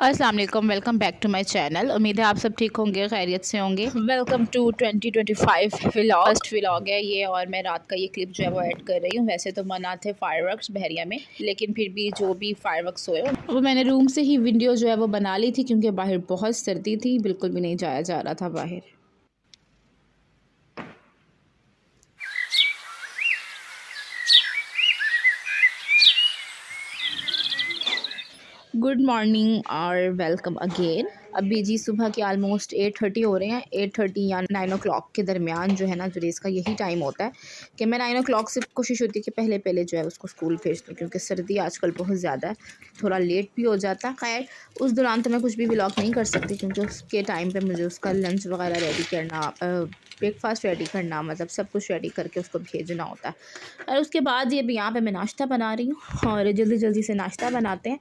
अस्सलाम वालेकुम, welcome back to my channel. उम्मीद है आप सब ठीक होंगे, खैरियत से होंगे। Welcome to 2025 vlog. First vlog है ये और मैं रात का ये क्लिप जो है वो ऐड कर रही हूँ। वैसे तो मना थे फायरवर्क्स बहरिया में, लेकिन फिर भी जो भी फायरवर्क्स हुए वो मैंने रूम से ही वीडियो जो है वो बना ली थी, क्योंकि बाहर बहुत सर्दी थी, बिल्कुल भी नहीं जाया जा रहा था बाहर। गुड मॉर्निंग और वेलकम अगेन। अभी जी सुबह के आलमोस्ट 8:30 हो रहे हैं। 8:30 या 9 o'clock के दरमियान जो है ना जुरेस का यही टाइम होता है कि मैं 9 o'clock से कोशिश होती है कि पहले पहले जो है उसको स्कूल भेज दूँ, क्योंकि सर्दी आजकल बहुत ज़्यादा है, थोड़ा लेट भी हो जाता है। खैर उस दौरान तो मैं कुछ भी व्लॉग नहीं कर सकती, क्योंकि उसके टाइम पर मुझे उसका लंच वगैरह रेडी करना, ब्रेकफास्ट रेडी करना, मतलब सब कुछ रेडी करके उसको भेजना होता है। और उसके बाद ये भी यहाँ पे मैं नाश्ता बना रही हूँ और जल्दी जल्दी से नाश्ता बनाते हैं।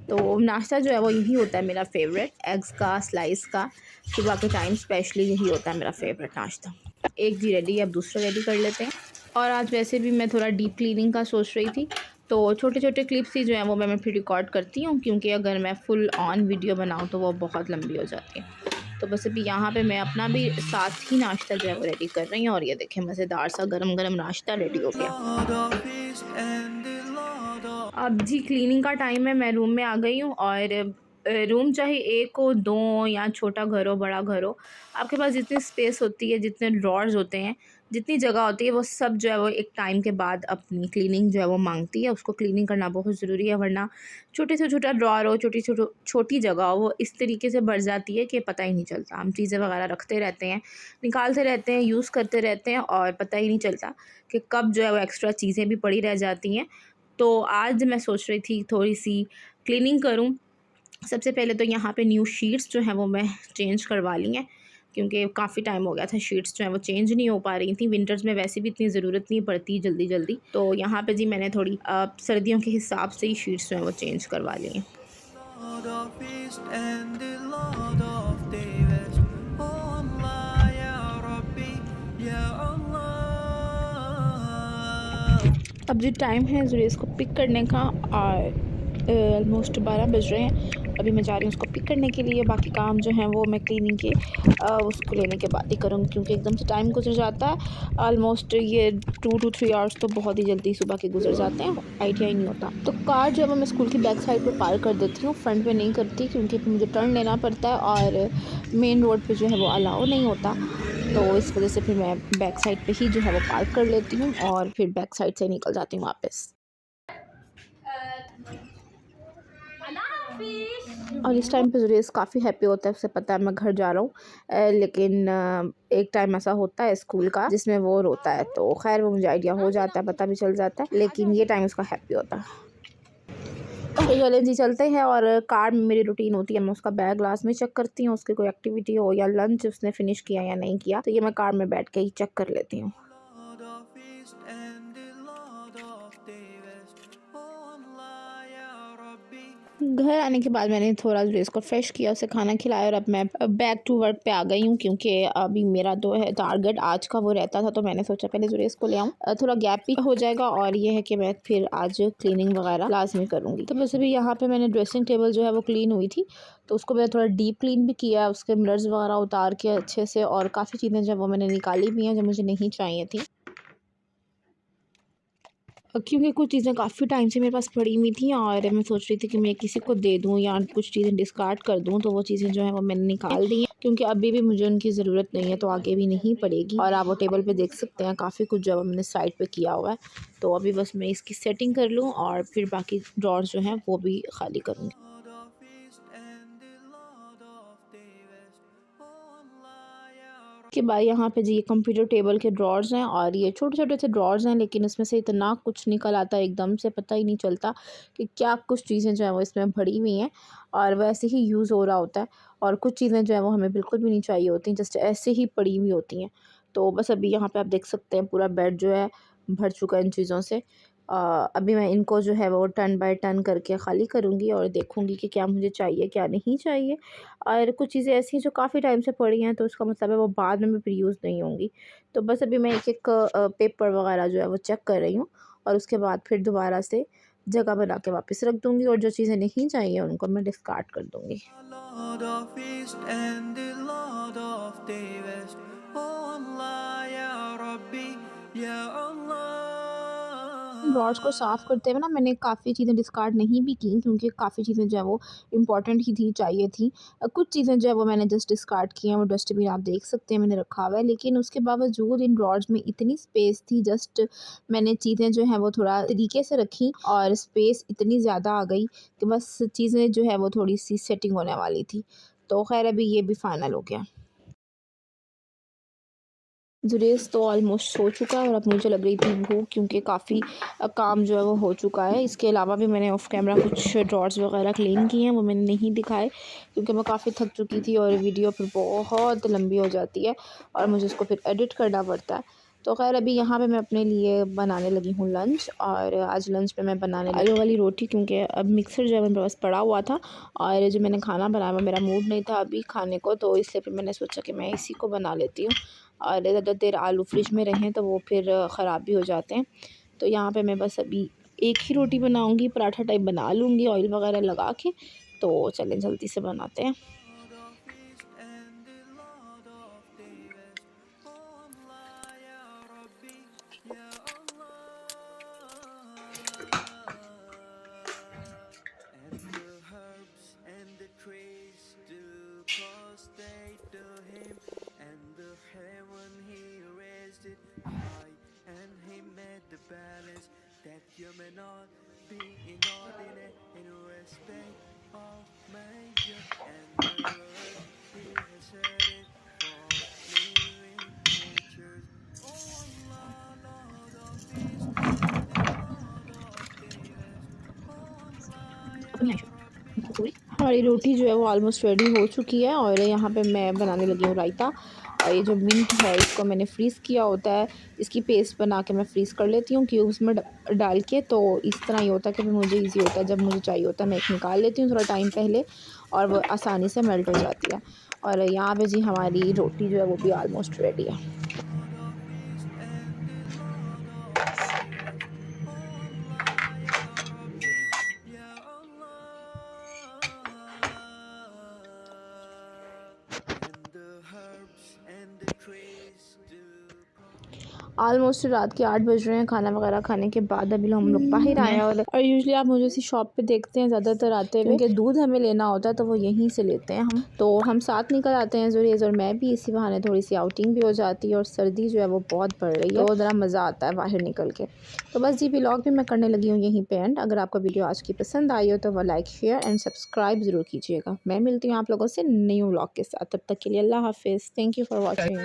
तो नाश्ता जो है वो यही होता है मेरा फेवरेट, एग्स का स्लाइस का। सुबह के टाइम स्पेशली यही होता है मेरा फेवरेट नाश्ता। एक जी रेडी, अब दूसरा रेडी कर लेते हैं। और आज वैसे भी मैं थोड़ा डीप क्लीनिंग का सोच रही थी, तो छोटे छोटे क्लिप्स ही जो हैं वो मैं फिर रिकॉर्ड करती हूँ, क्योंकि अगर मैं फुल ऑन वीडियो बनाऊँ तो वो बहुत लंबी हो जाती है। तो बस अभी यहाँ पे मैं अपना भी साथ ही नाश्ता जो है वो रेडी कर रही हूँ। और ये देखें मज़ेदार सा गरम गरम नाश्ता रेडी हो गया। अब जी क्लीनिंग का टाइम है, मैं रूम में आ गई हूँ। और रूम चाहे एक हो, दो, या छोटा घर हो, बड़ा घर हो, आपके पास जितनी स्पेस होती है, जितने ड्रॉर्स होते हैं, जितनी जगह होती है, वो सब जो है वो एक टाइम के बाद अपनी क्लीनिंग जो है वो मांगती है। उसको क्लीनिंग करना बहुत ज़रूरी है, वरना छोटे से छोटा ड्रॉर हो, छोटी जगह हो, वो इस तरीके से भर जाती है कि पता ही नहीं चलता। हम चीज़ें वगैरह रखते रहते हैं, निकालते रहते हैं, यूज़ करते रहते हैं, और पता ही नहीं चलता कि कब जो है वो एक्स्ट्रा चीज़ें भी पड़ी रह जाती हैं। तो आज मैं सोच रही थी थोड़ी सी क्लीनिंग करूं। सबसे पहले तो यहाँ पे न्यू शीट्स जो हैं वो मैं चेंज करवा ली हैं, क्योंकि काफ़ी टाइम हो गया था शीट्स जो हैं वो चेंज नहीं हो पा रही थी। विंटर्स में वैसे भी इतनी ज़रूरत नहीं पड़ती जल्दी जल्दी, तो यहाँ पे जी मैंने थोड़ी सर्दियों के हिसाब से ही शीट्स जो हैं वो चेंज करवा ली हैं। अब जो टाइम है जुरेस को पिक करने का, और ऑलमोस्ट 12 बज रहे हैं। अभी मैं जा रही हूँ उसको पिक करने के लिए। बाकी काम जो है वो मैं क्लीनिंग के उसको लेने के बाद ही करूँगी, क्योंकि एकदम से टाइम गुजर जाता है। ऑलमोस्ट ये 2 to 3 आवर्स तो बहुत ही जल्दी सुबह के गुजर जाते हैं, आइडिया ही नहीं होता। तो कार जो है मैं स्कूल की बैक साइड पर पार्क कर देती हूँ, फ्रंट पे नहीं करती, क्योंकि मुझे टर्न लेना पड़ता है और मेन रोड पर जो है वो अलाउ नहीं होता। तो इस वजह से फिर मैं बैक साइड पे ही जो है वो पार्क कर लेती हूँ और फिर बैक साइड से निकल जाती हूँ वापस। और इस टाइम पे जुरेस काफ़ी हैप्पी होता है, उसे पता है मैं घर जा रहा हूँ। लेकिन एक टाइम ऐसा होता है स्कूल का जिसमें वो रोता है, तो खैर वो मुझे आइडिया हो जाता है, पता भी चल जाता है, लेकिन ये टाइम उसका हैप्पी होता है। तो चलें जी चलते हैं। और कार में मेरी रूटीन होती है, मैं उसका बैग लास्ट में चेक करती हूँ, उसकी कोई एक्टिविटी हो या लंच उसने फिनिश किया या नहीं किया, तो ये मैं कार में बैठ के ही चेक कर लेती हूँ। घर आने के बाद मैंने थोड़ा जुरेस को फ्रेश किया, उसे खाना खिलाया, और अब मैं बैक टू वर्क पे आ गई हूँ, क्योंकि अभी मेरा जो है टारगेट आज का वो रहता था, तो मैंने सोचा पहले जुरेस को ले आऊँ, थोड़ा गैप भी हो जाएगा। और ये है कि मैं फिर आज क्लीनिंग वगैरह लाजमी करूँगी। तो बस अभी यहाँ पे मैंने ड्रेसिंग टेबल जो है वो क्लीन हुई थी, तो उसको मैंने थोड़ा डीप क्लीन भी किया, उसके मिरर्स वगैरह उतार के अच्छे से, और काफ़ी चीज़ें जो वो मैंने निकाली भी हैं जो मुझे नहीं चाहिए थी, क्योंकि कुछ चीज़ें काफ़ी टाइम से मेरे पास पड़ी हुई थी और मैं सोच रही थी कि मैं किसी को दे दूं या कुछ चीज़ें डिस्कार्ड कर दूं। तो वो चीज़ें जो है वो मैंने निकाल दी हैं, क्योंकि अभी भी मुझे उनकी ज़रूरत नहीं है, तो आगे भी नहीं पड़ेगी। और आप वो टेबल पे देख सकते हैं काफ़ी कुछ जो मैंने साइड पे किया हुआ है। तो अभी बस मैं इसकी सेटिंग कर लूँ और फिर बाकी ड्रॉर्स जो हैं वो भी खाली करूँगी। के बाद यहाँ पे जी ये कंप्यूटर टेबल के ड्रॉर्स हैं, और ये छोटे छोटे से ड्रॉर्स हैं, लेकिन इसमें से इतना कुछ निकल आता है एकदम से, पता ही नहीं चलता कि क्या कुछ चीज़ें जो है वो इसमें भरी हुई हैं और वैसे ही यूज़ हो रहा होता है, और कुछ चीज़ें जो है वो हमें बिल्कुल भी नहीं चाहिए होती, जस्ट ऐसे ही पड़ी हुई होती हैं। तो बस अभी यहाँ पे आप देख सकते हैं पूरा बेड जो है भर चुका है इन चीज़ों से। अभी मैं इनको जो है वो टर्न बाय टर्न करके ख़ाली करूँगी और देखूँगी कि क्या मुझे चाहिए क्या नहीं चाहिए। और कुछ चीज़ें ऐसी हैं जो काफ़ी टाइम से पड़ी हैं, तो उसका मतलब है वो बाद में फिर यूज़ नहीं होंगी। तो बस अभी मैं एक-एक पेपर वग़ैरह जो है वो चेक कर रही हूँ और उसके बाद फिर दोबारा से जगह बना के वापस रख दूँगी और जो चीज़ें नहीं चाहिए उनको मैं डिस्कार्ड कर दूँगी। Lord of East and the Lord of the West. Oh Allah, Ya Rabbi, Ya Allah. Drawers को साफ़ करते हुए ना मैंने काफ़ी चीज़ें डिस्कार्ड नहीं भी की, क्योंकि काफ़ी चीज़ें जो है वो इम्पोर्टेंट ही थी, चाहिए थी। कुछ चीज़ें जो है वो मैंने जस्ट डिस्कार्ड की हैं, वो डस्टबिन आप देख सकते हैं मैंने रखा हुआ है। लेकिन उसके बावजूद इन ड्रॉर्स में इतनी स्पेस थी, जस्ट मैंने चीज़ें जो हैं वो थोड़ा तरीके से रखी और स्पेस इतनी ज़्यादा आ गई कि बस चीज़ें जो है वो थोड़ी-सी सेटिंग होने वाली थी। तो ख़ैर अभी ये भी फ़ाइनल हो गया। जुरेज़ तो ऑलमोस्ट सो चुका है और अब मुझे लग रही थी भूख, क्योंकि काफ़ी काम जो है वो हो चुका है। इसके अलावा भी मैंने ऑफ़ कैमरा कुछ ड्रॉर्स वगैरह क्लीन किए हैं, वो मैंने नहीं दिखाए क्योंकि मैं काफ़ी थक चुकी थी और वीडियो फिर बहुत लंबी हो जाती है और मुझे उसको फिर एडिट करना पड़ता है। तो ख़ैर अभी यहाँ पे मैं अपने लिए बनाने लगी हूँ लंच, और आज लंच पे मैं बनाने लगी आलू वाली रोटी, क्योंकि अब मिक्सर जो है मेरे पास पड़ा हुआ था और जो मैंने खाना बनाया वो मेरा मूड नहीं था अभी खाने को, तो इसलिए फिर मैंने सोचा कि मैं इसी को बना लेती हूँ। और ज़्यादा देर आलू फ्रिज में रहें तो वो फिर ख़राब भी हो जाते हैं। तो यहाँ पे मैं बस अभी एक ही रोटी बनाऊँगी, पराठा टाइप बना लूँगी ऑयल वगैरह लगा के। तो चलें जल्दी से बनाते हैं। Lord of East and the Lord of the West. Oh Allah, Ya Rabbi, Ya Allah. And the herbs and the trees do prostrate to him, and the heaven he raised it high, and he made the balance that you may not be inordinate in respect of measure, and the earth he has set it for living creatures. Oh Allah, Lord of East and the Lord of the West. Oh Allah, Ya Rabbi. हमारी रोटी जो है वो almost ready हो चुकी है और यहाँ पे मैं बनाने लगी हूँ रायता। और ये जो मिंट है इसको मैंने फ्रीज़ किया होता है, इसकी पेस्ट बना के मैं फ़्रीज़ कर लेती हूँ क्यूब्स में डाल के। तो इस तरह ये होता है कि फिर मुझे ईज़ी होता है, जब मुझे चाहिए होता है मैं एक निकाल लेती हूँ थोड़ा टाइम पहले और वो आसानी से मेल्ट हो जाती है। और यहाँ पे जी हमारी रोटी जो है वो भी ऑलमोस्ट रेडी है। Lord of East and the Lord of the West. Oh Allah, Ya Rabbi, Ya Allah. And the herbs and the trees do. Almost रात के 8 बज रहे हैं खाना वगैरह खाने के बाद। अभी हम लोग बाहर आए हैं और यूजुअली आप मुझे इसी शॉप पे देखते हैं ज़्यादातर आते हुए, क्योंकि दूध हमें लेना होता है तो वो यहीं से लेते हैं हम। तो हम साथ निकल आते हैं जुरेज़ और मैं भी, इसी बहाने थोड़ी सी आउटिंग भी हो जाती है। और सर्दी जो है वो बहुत बढ़ रही है तो ज़रा मज़ा आता है बाहर निकल के। तो बस जी व्लॉग भी मैं करने लगी हूँ यहीं पे एंड। अगर आपको वीडियो आज की पसंद आई हो तो वह लाइक शेयर एंड सब्सक्राइब ज़रूर कीजिएगा। मैं मिलती हूँ आप लोगों से न्यू व्लॉग के साथ, तब तक के लिए अल्लाह हाफिज़। Thank you for watching.